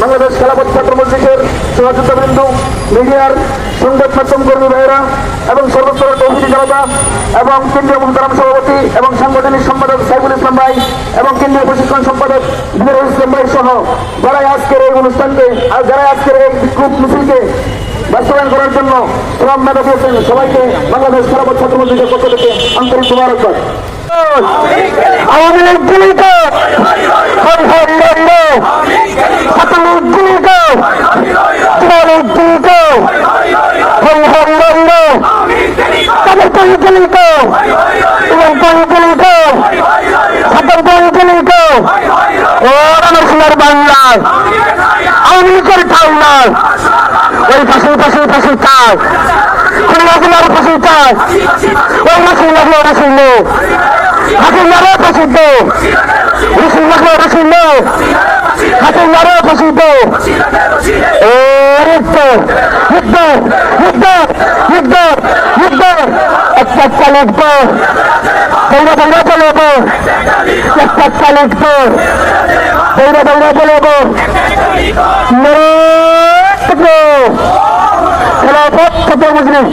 বাংলাদেশ খেলাফত ছাত্র মজলিসের সহযোদ্ধাবৃন্দ, মিডিয়ার সংবাদ মাধ্যম কর্মী ভাইয়েরা এবং সর্বস্তরের তৌহিদি জনতা এবং কেন্দ্রীয় মুহতারাম সভাপতি এবং সাংগঠনিক সম্পাদক সাইফুল ইসলাম ভাই এবং কেন্দ্রীয় প্রশিক্ষণ সম্পাদক বিনয় ইসলাম ভাই সহ যারাই আজকের এই অনুষ্ঠানকে আর যারাই আজকের এই বিক্ষোভ মিছিলকে বাস্তবায়ন করার জন্য শ্রম মেধা দিয়েছেন, সবাইকে বাংলাদেশ খেলাফত ছাত্র মজলিসের পক্ষ থেকে আন্তরিক মুবারকবাদ। আওয়ামী লীগ দিল্লিত ছাত্রলীগ দিল্লিত যুবলীগ দিল্লিত তাদের দিল্লিত এবং দিল্লিত ছাত্রদল দিল্লিত ও আমার সোনার বাংলায় আওয়ামী লীগের ঠাই নয়, ওই ফাঁসি ফাঁসি ফাঁসি চায়, খুলনা জেলার ফাঁসি চায়, ওই ফাঁসি লাগলো ফাঁসি নেই, হাসিনারও প্রসিদ্ধ রসিল্লাহ রসিল্ল হাসিনারও প্রসিদ্ধ যুদ্ধ যুদ্ধ যুদ্ধ যুদ্ধ যুদ্ধ একটা লিখব দৌড়া দৌড়া চলব একটা লিখব দৌড়া দৌড়া চলব খেলাফত ছাত্র মজলিস